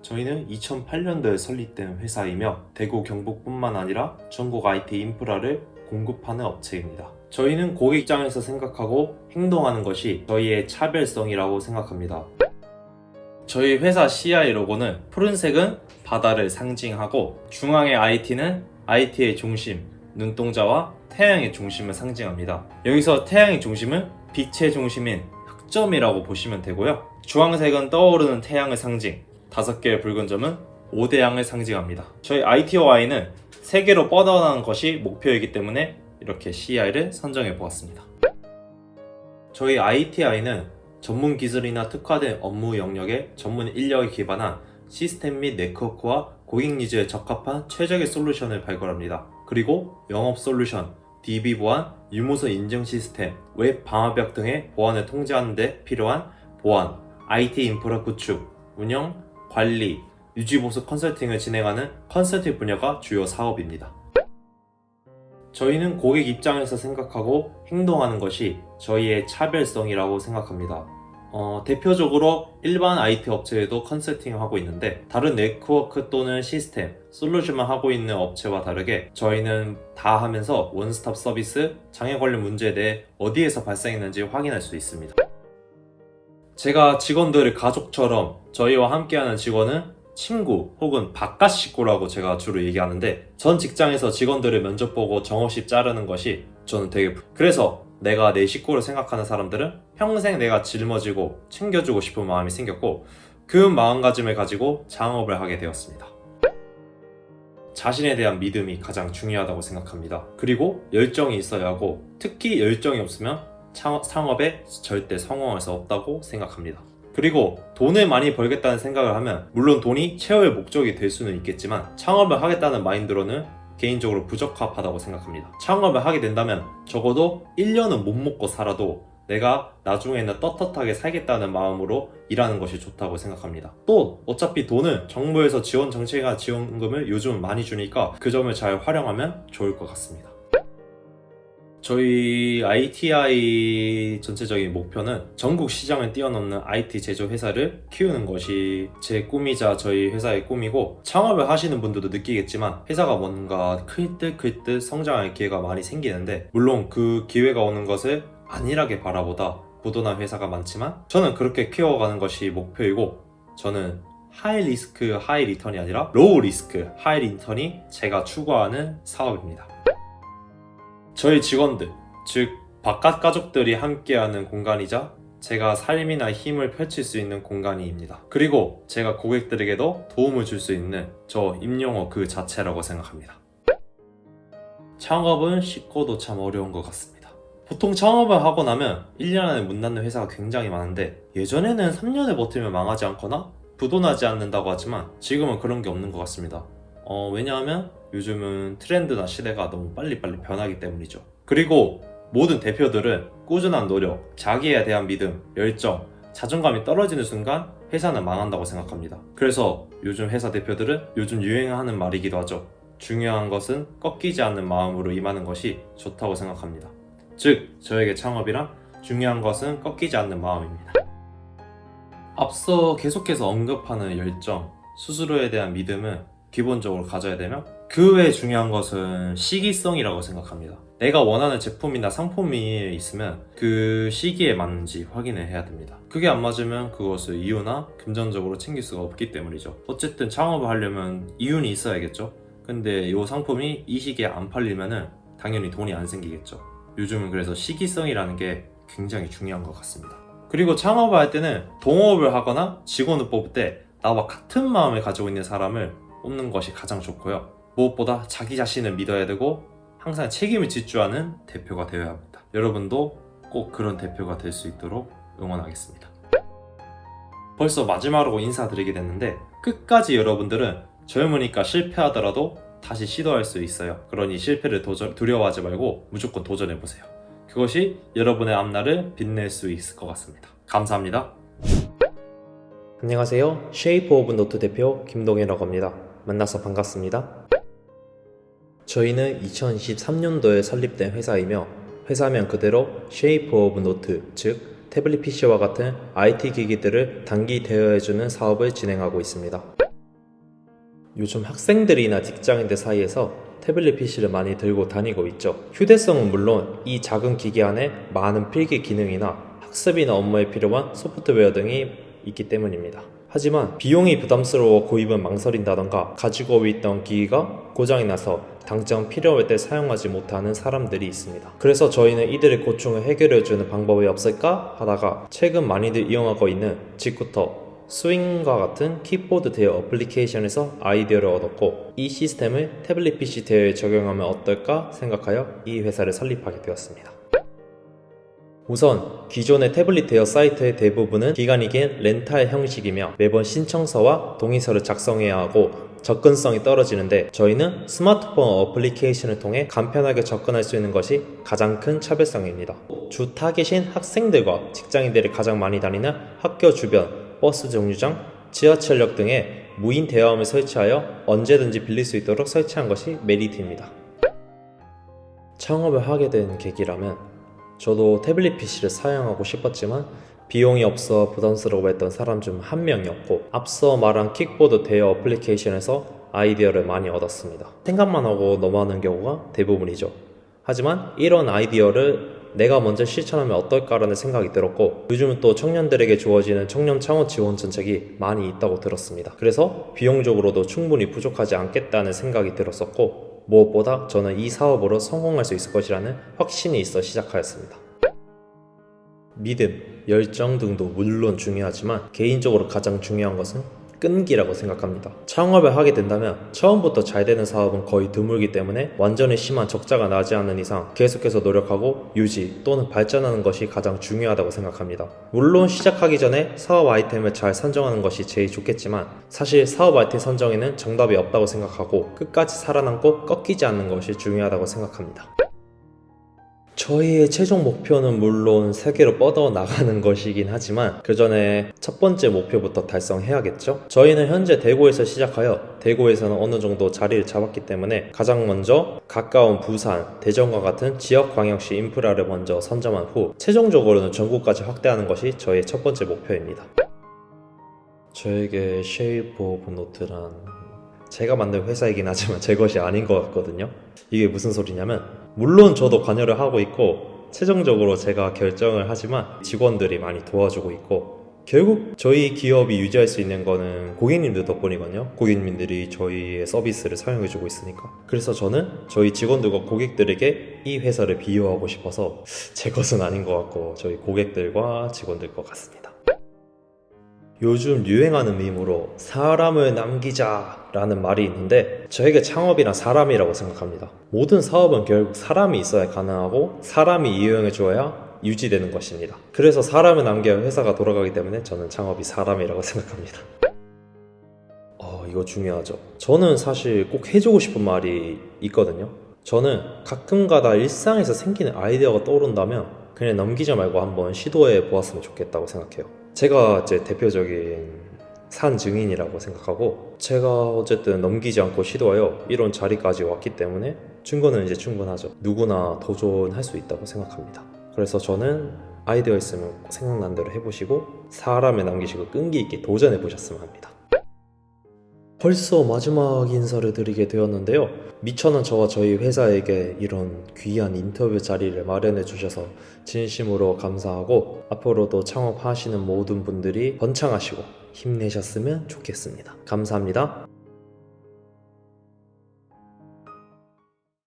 저희는 2008년도에 설립된 회사이며 대구 경북뿐만 아니라 전국 IT 인프라를 공급하는 업체입니다. 저희는 고객 입장에서 생각하고 행동하는 것이 저희의 차별성이라고 생각합니다. 저희 회사 CI 로고는 푸른색은 바다를 상징하고 중앙의 IT는 IT의 중심, 눈동자와 태양의 중심을 상징합니다. 여기서 태양의 중심은 빛의 중심인 흑점이라고 보시면 되고요. 주황색은 떠오르는 태양의 상징, 5개의 붉은 점은 5대양을 상징합니다. 저희 ITOI는 세계로 뻗어나가는 것이 목표이기 때문에 이렇게 CI를 선정해 보았습니다. 저희 ITI는 전문 기술이나 특화된 업무 영역에 전문 인력에 기반한 시스템 및 네트워크와 고객 니즈에 적합한 최적의 솔루션을 발굴합니다. 그리고 영업 솔루션, DB 보안, 유무서 인증 시스템, 웹 방화벽 등의 보안을 통제하는 데 필요한 보안, IT 인프라 구축, 운영, 관리, 유지보수 컨설팅을 진행하는 컨설팅 분야가 주요 사업입니다. 저희는 고객 입장에서 생각하고 행동하는 것이 저희의 차별성이라고 생각합니다. 대표적으로 일반 IT 업체에도 컨설팅을 하고 있는데 다른 네트워크 또는 시스템, 솔루션만 하고 있는 업체와 다르게 저희는 다 하면서 원스톱 서비스, 장애 관련 문제에 대해 어디에서 발생했는지 확인할 수 있습니다. 제가 직원들을 가족처럼 저희와 함께하는 직원은 친구 혹은 바깥 식구라고 제가 주로 얘기하는데 전 직장에서 직원들을 면접 보고 정없이 자르는 것이 저는 되게 그래서 내가 내 식구를 생각하는 사람들은 평생 내가 짊어지고 챙겨주고 싶은 마음이 생겼고 그 마음가짐을 가지고 창업을 하게 되었습니다. 자신에 대한 믿음이 가장 중요하다고 생각합니다. 그리고 열정이 있어야 하고 특히 열정이 없으면 창업에 절대 성공할 수 없다고 생각합니다. 그리고 돈을 많이 벌겠다는 생각을 하면 물론 돈이 최후의 목적이 될 수는 있겠지만 창업을 하겠다는 마인드로는 개인적으로 부적합하다고 생각합니다. 창업을 하게 된다면 적어도 1년은 못 먹고 살아도 내가 나중에는 떳떳하게 살겠다는 마음으로 일하는 것이 좋다고 생각합니다. 또 어차피 돈은 정부에서 지원 정책이나 지원금을 요즘 많이 주니까 그 점을 잘 활용하면 좋을 것 같습니다. 저희 ITI 전체적인 목표는 전국 시장을 뛰어넘는 IT 제조 회사를 키우는 것이 제 꿈이자 저희 회사의 꿈이고 창업을 하시는 분들도 느끼겠지만 회사가 뭔가 클 듯 성장할 기회가 많이 생기는데 물론 그 기회가 오는 것을 안일하게 바라보다 부도난 회사가 많지만 저는 그렇게 키워가는 것이 목표이고 저는 하이 리스크 하이 리턴이 아니라 로우 리스크 하이 리턴이 제가 추구하는 사업입니다. 저희 직원들, 즉 바깥 가족들이 함께하는 공간이자 제가 삶이나 힘을 펼칠 수 있는 공간입니다. 그리고 제가 고객들에게도 도움을 줄 수 있는 저 임용호 그 자체라고 생각합니다. 창업은 쉽고도 참 어려운 것 같습니다. 보통 창업을 하고 나면 1년 안에 문 닫는 회사가 굉장히 많은데 예전에는 3년을 버티면 망하지 않거나 부도나지 않는다고 하지만 지금은 그런 게 없는 것 같습니다. 왜냐하면 요즘은 트렌드나 시대가 너무 빨리빨리 변하기 때문이죠. 그리고 모든 대표들은 꾸준한 노력, 자기에 대한 믿음, 열정, 자존감이 떨어지는 순간 회사는 망한다고 생각합니다. 그래서 요즘 회사 대표들은 요즘 유행하는 말이기도 하죠. 중요한 것은 꺾이지 않는 마음으로 임하는 것이 좋다고 생각합니다. 즉, 저에게 창업이란 중요한 것은 꺾이지 않는 마음입니다. 앞서 계속해서 언급하는 열정, 스스로에 대한 믿음은 기본적으로 가져야 되며 그 외에 중요한 것은 시기성이라고 생각합니다. 내가 원하는 제품이나 상품이 있으면 그 시기에 맞는지 확인을 해야 됩니다. 그게 안 맞으면 그것을 이유나 금전적으로 챙길 수가 없기 때문이죠. 어쨌든 창업을 하려면 이윤이 있어야겠죠. 근데 이 상품이 이 시기에 안 팔리면은 당연히 돈이 안 생기겠죠. 요즘은 그래서 시기성이라는 게 굉장히 중요한 것 같습니다. 그리고 창업을 할 때는 동업을 하거나 직원을 뽑을 때 나와 같은 마음을 가지고 있는 사람을 뽑는 것이 가장 좋고요. 무엇보다 자기 자신을 믿어야 되고 항상 책임을 지주하는 대표가 되어야 합니다. 여러분도 꼭 그런 대표가 될 수 있도록 응원하겠습니다. 벌써 마지막으로 인사드리게 됐는데 끝까지 여러분들은 젊으니까 실패하더라도 다시 시도할 수 있어요. 그러니 실패를 두려워하지 말고 무조건 도전해보세요. 그것이 여러분의 앞날을 빛낼 수 있을 것 같습니다. 감사합니다. 안녕하세요. 쉐이프 오브 노트 대표 김동현이라고 합니다. 만나서 반갑습니다. 저희는 2023년도에 설립된 회사이며 회사명 그대로 쉐이프 오브 노트, 즉 태블릿 PC와 같은 IT 기기들을 단기 대여해주는 사업을 진행하고 있습니다. 요즘 학생들이나 직장인들 사이에서 태블릿 PC를 많이 들고 다니고 있죠. 휴대성은 물론 이 작은 기기 안에 많은 필기 기능이나 학습이나 업무에 필요한 소프트웨어 등이 있기 때문입니다. 하지만 비용이 부담스러워 구입은 망설인다던가 가지고 있던 기기가 고장이 나서 당장 필요할 때 사용하지 못하는 사람들이 있습니다. 그래서 저희는 이들의 고충을 해결해주는 방법이 없을까 하다가 최근 많이들 이용하고 있는 지쿠터, 스윙과 같은 키보드 대여 어플리케이션에서 아이디어를 얻었고 이 시스템을 태블릿 PC 대여에 적용하면 어떨까 생각하여 이 회사를 설립하게 되었습니다. 우선 기존의 태블릿 대여 사이트의 대부분은 기간이 긴 렌탈 형식이며 매번 신청서와 동의서를 작성해야 하고 접근성이 떨어지는데 저희는 스마트폰 어플리케이션을 통해 간편하게 접근할 수 있는 것이 가장 큰 차별성입니다. 주 타깃인 학생들과 직장인들이 가장 많이 다니는 학교 주변, 버스 정류장, 지하철역 등에 무인 대여함을 설치하여 언제든지 빌릴 수 있도록 설치한 것이 메리트입니다. 창업을 하게 된 계기라면 저도 태블릿 PC를 사용하고 싶었지만 비용이 없어 부담스러워했던 사람 중 한 명이었고 앞서 말한 킥보드 대여 어플리케이션에서 아이디어를 많이 얻었습니다. 생각만 하고 넘어가는 경우가 대부분이죠. 하지만 이런 아이디어를 내가 먼저 실천하면 어떨까라는 생각이 들었고 요즘은 또 청년들에게 주어지는 청년 창업 지원 정책이 많이 있다고 들었습니다. 그래서 비용적으로도 충분히 부족하지 않겠다는 생각이 들었었고 무엇보다 저는 이 사업으로 성공할 수 있을 것이라는 확신이 있어 시작하였습니다. 믿음, 열정 등도 물론 중요하지만 개인적으로 가장 중요한 것은 끈기라고 생각합니다. 창업을 하게 된다면 처음부터 잘 되는 사업은 거의 드물기 때문에 완전히 심한 적자가 나지 않는 이상 계속해서 노력하고 유지 또는 발전하는 것이 가장 중요하다고 생각합니다. 물론 시작하기 전에 사업 아이템을 잘 선정하는 것이 제일 좋겠지만 사실 사업 아이템 선정에는 정답이 없다고 생각하고 끝까지 살아남고 꺾이지 않는 것이 중요하다고 생각합니다. 저희의 최종 목표는 물론 세계로 뻗어나가는 것이긴 하지만 그 전에 첫 번째 목표부터 달성해야겠죠? 저희는 현재 대구에서 시작하여 대구에서는 어느 정도 자리를 잡았기 때문에 가장 먼저 가까운 부산, 대전과 같은 지역 광역시 인프라를 먼저 선점한 후 최종적으로는 전국까지 확대하는 것이 저희의 첫 번째 목표입니다. 저에게 쉐이프 오브 노트란 제가 만든 회사이긴 하지만 제 것이 아닌 것 같거든요. 이게 무슨 소리냐면 물론 저도 관여를 하고 있고 최종적으로 제가 결정을 하지만 직원들이 많이 도와주고 있고 결국 저희 기업이 유지할 수 있는 거는 고객님들 덕분이거든요. 고객님들이 저희의 서비스를 사용해주고 있으니까. 그래서 저는 저희 직원들과 고객들에게 이 회사를 비유하고 싶어서 제 것은 아닌 것 같고 저희 고객들과 직원들 것 같습니다. 요즘 유행하는 밈으로 사람을 남기자 라는 말이 있는데 저에게 창업이란 사람이라고 생각합니다. 모든 사업은 결국 사람이 있어야 가능하고 사람이 이용해 줘야 유지되는 것입니다. 그래서 사람을 남겨야 회사가 돌아가기 때문에 저는 창업이 사람이라고 생각합니다. 이거 중요하죠. 저는 사실 꼭 해주고 싶은 말이 있거든요. 저는 가끔가다 일상에서 생기는 아이디어가 떠오른다면 그냥 넘기지 말고 한번 시도해 보았으면 좋겠다고 생각해요. 제가 제 대표적인 산 증인이라고 생각하고 제가 어쨌든 넘기지 않고 시도하여 이런 자리까지 왔기 때문에 증거는 이제 충분하죠. 누구나 도전할 수 있다고 생각합니다. 그래서 저는 아이디어 있으면 생각난 대로 해보시고 사람에 남기시고 끈기 있게 도전해 보셨으면 합니다. 벌써 마지막 인사를 드리게 되었는데요. 미천한 저와 저희 회사에게 이런 귀한 인터뷰 자리를 마련해 주셔서 진심으로 감사하고 앞으로도 창업하시는 모든 분들이 번창하시고 힘내셨으면 좋겠습니다. 감사합니다.